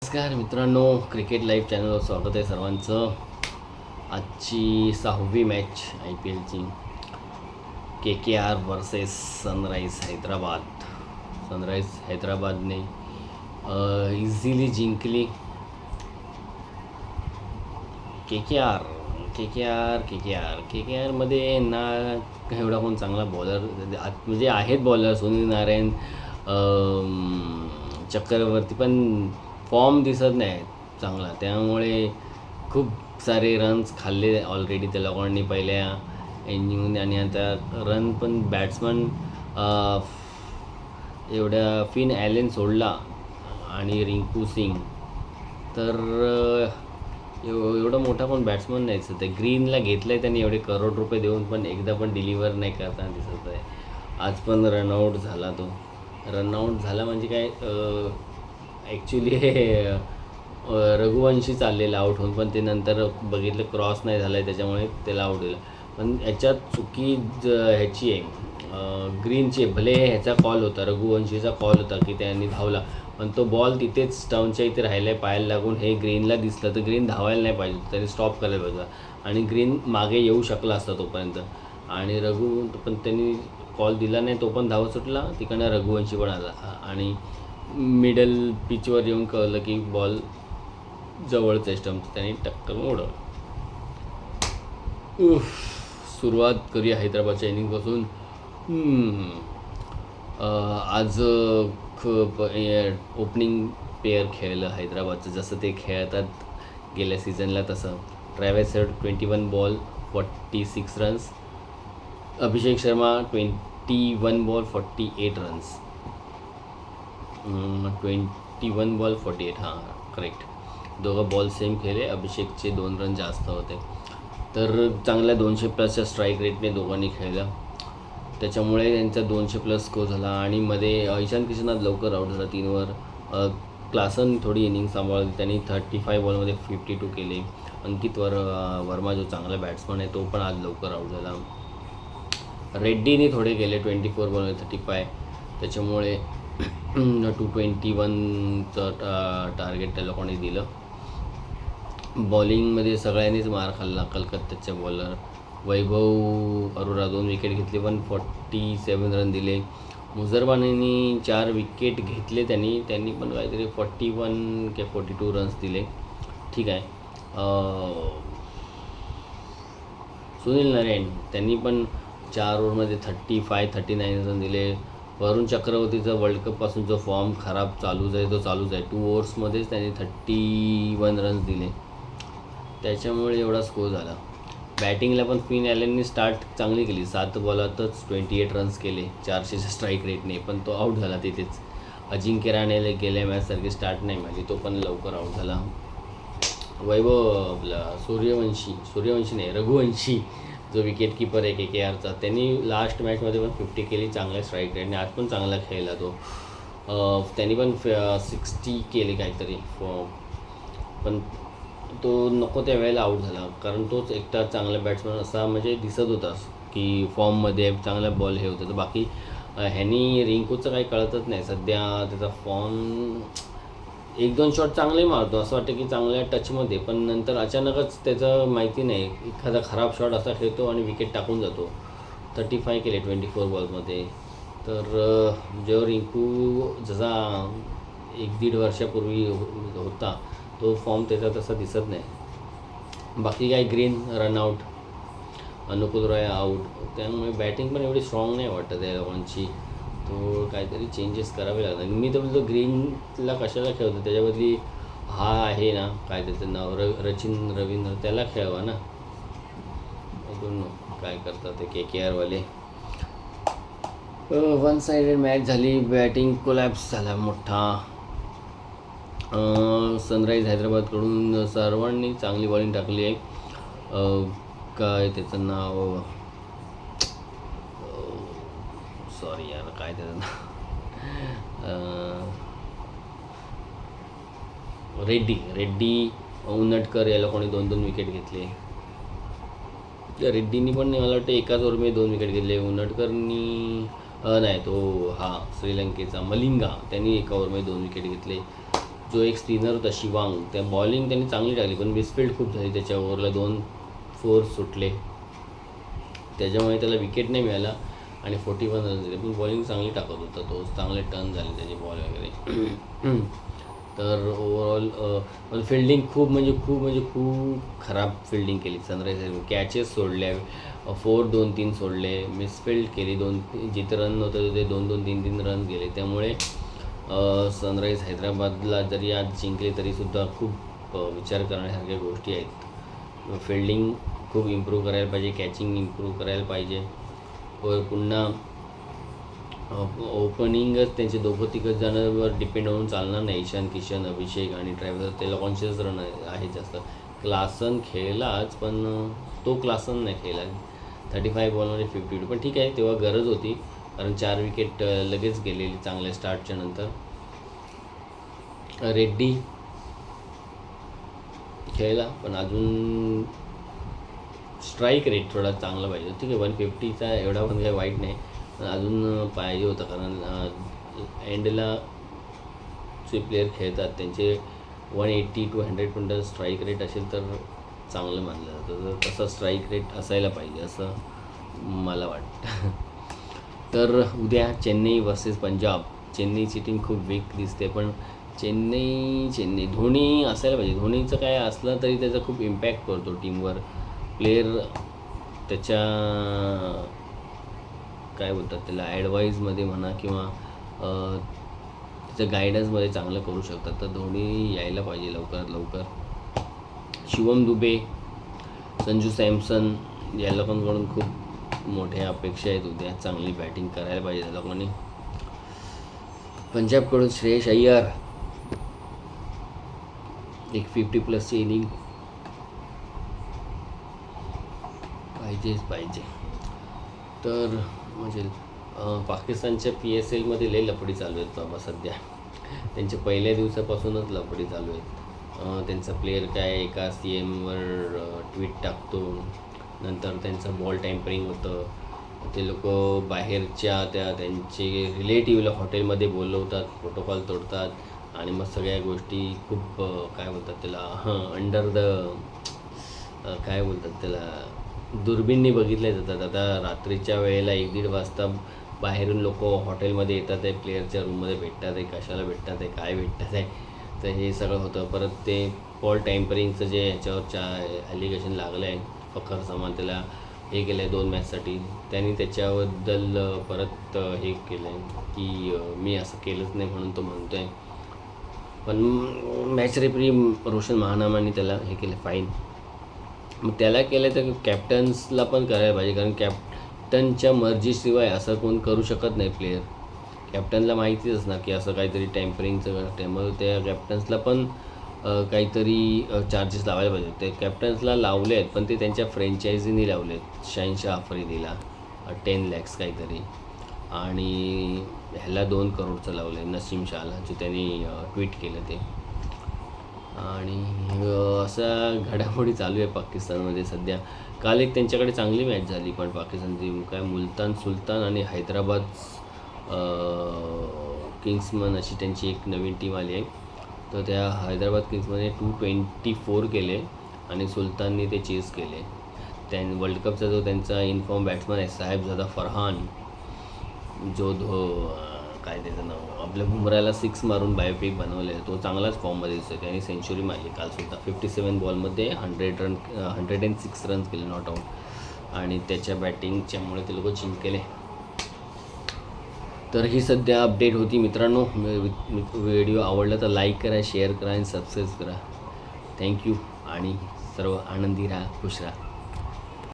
नमस्कार मित्रांनो, cricket live चॅनलवर स्वागत आहे सर्वांचं. आजची 6वी मॅच IPLची KKR versus Sunrisers Hyderabad. Sunrisers हैदराबादने इझिली जिंकली. KKR मध्ये ना एवढा कोण चांगला बॉलर म्हणजे आहेत बॉलर, सुनील नारायण, चक्रवर्ती, पण फॉर्म दिसत नाही चांगला. त्यामुळे खूप सारे रन्स खाल्ले ऑलरेडी त्या लोकांनी पहिल्या इनिंगमध्ये. आणि आता रन पण बॅट्समन एवढ्या फिन ॲलन सोडला आणि रिंकू सिंग, तर एवढा मोठा पण बॅट्समन नाही दिसत आहे. ग्रीनला घेतलं आहे त्यांनी एवढे करोड रुपये देऊन, पण एकदा पण डिलिव्हर नाही करताना दिसत आहे. आज पण रनआउट झाला. तो रनआउट झाला म्हणजे काय, ॲक्च्युली हे रघुवंशी चाललेलं आऊट होऊन, पण ते नंतर बघितलं क्रॉस नाही झाला आहे, त्याच्यामुळे त्याला आऊट दिलं. पण याच्यात चुकी ह्याची आहे, ग्रीनची. भले ह्याचा कॉल होता, रघुवंशीचा कॉल होता की त्यांनी धावला, पण तो बॉल तिथेच स्टंपच्या इथे राहिला आहे, पायाला लागून. हे ग्रीनला दिसलं तर ग्रीन धावायला नाही पाहिजे, त्यांनी स्टॉप करायला पाहिजे आणि ग्रीन मागे येऊ शकला असता तोपर्यंत. आणि पण त्यांनी कॉल दिला नाही, तो पण धावत सुटला. तिकडनं रघुवंशी पण आला आणि मिडल पिचवर येऊन कळलं की बॉल जवळच आहे स्टंपचं, त्यांनी टक्कर उडवलं. सुरुवात करूया हैदराबादच्या इनिंगपासून. आज ओपनिंग पेअर खेळलं हैदराबादचं, जसं ते खेळतात गेल्या सीझनला तसं. Travis head 21 ball 46 runs, Abhishek Sharma 21 ball 48 runs. 21 ball 48, हां करेक्ट. दोघं बॉल सेम खेळले. अभिषेकचे 2 रन जास्त होते. तर चांगल्या 200+ स्ट्राईक रेटने दोघांनी खेळलं, त्याच्यामुळे त्यांचा 200+ स्कोर झाला. आणि मध्ये ईशान किशननाथ लवकर आऊट झाला 3वर. क्लासन थोडी इनिंग सांभाळली, त्यांनी 35 बॉलमध्ये 52 केले. अंकित वर्मा जो चांगला बॅट्समन आहे, तो पण आज लवकर आऊट झाला. रेड्डीने थोडे केले 24 बॉलमध्ये 35, त्याच्यामुळे 221चं टार्गेट त्या लोकांनी दिलं. बॉलिंगमध्ये सगळ्यांनीच मार खाल्ला. कलकत्त्याचे बॉलर वैभव अरोरा 2 विकेट घेतले, पण 47 रन दिले. मुझरबानींनी 4 विकेट घेतले, त्यांनी पण काहीतरी 41 की 42 रन्स दिले. ठीक आहे. सुनील नारायण त्यांनी पण 4 ओव्हरमध्ये 39 रन दिले. वरुण चक्रवर्तीचा वर्ल्ड कपपासून जो फॉर्म खराब चालूच आहे, तो चालूच आहे. 2 ओव्हर्समध्येच त्यांनी 31 रन्स दिले, त्याच्यामुळे एवढा स्कोर झाला. बॅटिंगला पण फिन ॲलननी स्टार्ट चांगली केली. 7 बॉलातच 28 रन्स केले 400च्या स्ट्राईक रेटने, पण तो आऊट झाला तिथेच. अजिंक्य राहणेला गेल्या मॅचसारखी स्टार्ट नाही माझी, तो पण लवकर आऊट झाला. वैभव आपला सूर्यवंशी नाही, रघुवंशी जो विकेट कीपर आहे KKRचा, त्यांनी लास्ट मॅचमध्ये पण 50 केली चांगल्या स्ट्राईक रेटने. आज पण चांगला खेळला तो. त्यांनी पण 60 केले काहीतरी, पण तो नको त्या वेळेला आऊट झाला, कारण तोच एकटा चांगला बॅट्समन असा म्हणजे दिसत होता की फॉर्ममध्ये चांगला बॉल हे होतं. तर बाकी ह्यांनी रिंकूचं काही कळतच नाही सध्या. त्याचा फॉर्म 1-2 शॉट चांगले मारतो, असं वाटतं की चांगल्या टचमध्ये, पण नंतर अचानकच त्याचं माहिती नाही, एखादा खराब शॉट असा खेळतो आणि विकेट टाकून जातो. 35 केले 24 बॉलमध्ये. तर जेव्हा रिंकू जसा 1-1.5 वर्षापूर्वी होता, तो फॉर्म त्याचा तसा दिसत नाही. बाकी काय, ग्रीन रनआउट, अनुकूल रॉय आऊट, त्यामुळे बॅटिंग पण एवढी स्ट्रॉंग नाही वाटत या लोकांची. तो काहीतरी चेंजेस करावे लागतात. मी तर बोलतो ग्रीनला कशाला खेळतो, त्याच्याबदली हा आहे ना, काय त्याचं नाव, रचिन रवींद्र, त्याला खेळवा ना. बघून काय करतात ते KKRवाले. 1 साइडेड मॅच झाली. बॅटिंग कोलॅप्स झाला मोठा. सनराईज हैदराबादकडून सर्वांनी चांगली बॉलिंग टाकली आहे. काय त्याचं नाव, सॉरी यार, काय त्याचं नाव, रेड्डी, उनटकर या लोकांनी 2-2 विकेट घेतले. रेड्डीनी पण मला वाटतं एकाच ओव्हरमध्ये 2 विकेट घेतले. उनटकरनी नाही, तो हा श्रीलंकेचा मलिंगा, त्यांनी एका ओव्हरमध्ये 2 विकेट घेतले. जो एक स्पिनर होता शिवांग, त्या बॉलिंग त्यांनी चांगली टाकली, पण मिसफिल्ड खूप झाली. त्याच्या ओव्हरला 2 फोर्स सुटले, त्याच्यामुळे त्याला विकेट नाही मिळाला आणि 41 रन दिले. पण बॉलिंग चांगली टाकत होता तो, चांगले टर्न झाले त्याचे बॉल वगैरे. तर ओव्हरऑल फिल्डिंग खूप खराब फिल्डिंग केली सनरायझर्स. कॅचेस सोडल्या, 4 2-3 सोडले, मिसफिल्ड केली, 2 जिथे रन होतं ते 2-2 3-3 रन गेले. त्यामुळे सनराईज हैदराबादला जरी आज जिंकले तरीसुद्धा खूप विचार करण्यासारख्या गोष्टी आहेत. फिल्डिंग खूप इम्प्रूव्ह करायला पाहिजे, कॅचिंग इम्प्रूव्ह करायला पाहिजे. व पुन्हा ओपनिंगच त्यांचे 2-3 जणांवर डिपेंड होऊन चालणार नाही. ईशान किशन, अभिषेक आणि ट्रॅव्हल्स ते लॉन्चेस रन आहेत जास्त. क्लासन खेळलाच, पण तो क्लासन नाही खेळला. 35 बॉलमध्ये 52. पण ठीक आहे, तेव्हा गरज होती, कारण 4 विकेट लगेच गेलेली चांगल्या स्टार्टच्या नंतर. रेड्डी खेळला, पण अजून स्ट्राईक रेट थोडा चांगला पाहिजे. ठीक आहे, 150चा एवढा पण काही वाईट नाही, पण अजून पाहिजे होतं, कारण एंडला जे प्लेयर खेळतात त्यांचे 180 to 100 पण स्ट्राईक रेट असेल तर चांगलं मानलं जातं. तर तसा स्ट्राईक रेट असायला पाहिजे असं मला वाटतं. तर उद्या चेन्नई वर्सेस पंजाब. चेन्नईची टीम खूप वीक दिसते, पण चेन्नई धोनी असायला पाहिजे. धोनीचं काय असलं तरी त्याचा खूप इम्पॅक्ट पडतो टीमवर. प्लेयर त्याच्या काय बोलतात त्याला ॲडवाईजमध्ये म्हणा किंवा त्याच्या गायडन्समध्ये चांगलं करू शकतात. तर धोनी यायला पाहिजे लवकरात लवकर. शिवम दुबे, संजू सॅमसन या लोकांकडून खूप मोठ्या अपेक्षा आहेत. उद्या चांगली बॅटिंग करायला पाहिजे त्या लोकांनी. पंजाबकडून श्रेयस अय्यर, एक 50+ इनिंग पाहिजे. तर म्हणजे पाकिस्तानच्या PSLमध्ये लई लफडी चालू आहेत बाबा सध्या. त्यांच्या पहिल्या दिवसापासूनच लफडी चालू आहेत. त्यांचा प्लेयर काय एका CMवर ट्विट टाकतो, नंतर त्यांचं बॉल टॅम्परिंग होतं. ते लोक बाहेरच्या त्यांचे रिलेटिव्हला हॉटेलमध्ये बोलवतात, प्रोटोकॉल तोडतात आणि मग सगळ्या गोष्टी खूप काय बोलतात त्याला अंडर द काय बोलतात त्याला दुर्बिणनी बघितल्या जातात. आता रात्रीच्या वेळेला 1-1:30 वाजता बाहेरून लोक हॉटेलमध्ये येतात आहे, प्लेयरच्या रूममध्ये भेटतात आहे, कशाला भेटतात आहे, काय भेटतात आहे. तर हे सगळं होतं. परत ते बॉल टॅम्परिंगचं जे ह्याच्यावर ॲलिगेशन लागलं आहे, फखर समान त्याला हे केलं आहे 2 मॅचसाठी. त्यांनी त्याच्याबद्दल परत हे केलं आहे की मी असं केलंच नाही म्हणून तो म्हणतो आहे. पण मॅच रेफरी रोशन महानामाने त्याला हे केलं फाईन. मग त्याला केलं तर कॅप्टन्सला पण करायला पाहिजे, कारण कॅप्टनच्या मर्जीशिवाय असं कोण करू शकत नाही प्लेयर. कॅप्टनला माहितीच असणार की असं काहीतरी टॅम्परिंगचं करते, मग त्या कॅप्टन्सला पण काहीतरी चार्जेस लावायला पाहिजे. ते कॅप्टन्सला लावले आहेत, पण ते त्यांच्या फ्रँचायझीनी लावले आहेत. शाहीनशाह आफ्रिदीला 10 lakhs काहीतरी, आणि ह्याला 2 करोडचं लावलं आहे नसीम शहाला, जे त्यांनी ट्विट केलं ते. आणि असा घडामोडी चालू आहे पाकिस्तानमध्ये सध्या. काल एक त्यांच्याकडे चांगली मॅच झाली, पण पाकिस्तानची काय मुलतान सुलतान आणि हैदराबाद किंग्समन अशी त्यांची एक नवीन टीम आली आहे. तर त्या हैदराबाद किंग्समध्ये 224 केले आणि सुलतानने ते चेस केले. वर्ल्ड कपचा जो त्यांचा इनफॉर्म बॅट्समन आहे साहेबजादा फरहान, जो काय त्याचं नाव, आपल्या बुमराला 6 मारून बायोपिक बनवले, तो चांगलाच फॉर्ममध्ये दिसतो. त्यांनी सेंचुरी मारली कालसुद्धा. 57 बॉलमध्ये 106 रन्स केले नॉट आऊट, आणि त्याच्या बॅटिंगच्यामुळे ते लोक जिंकले. तर ही सध्या अपडेट होती मित्रांनो. व्हिडिओ आवडला तर लाईक करा, शेअर करा आणि सबस्क्राईब करा. थँक्यू, आणि सर्व आनंदी राहा, खुश राहा.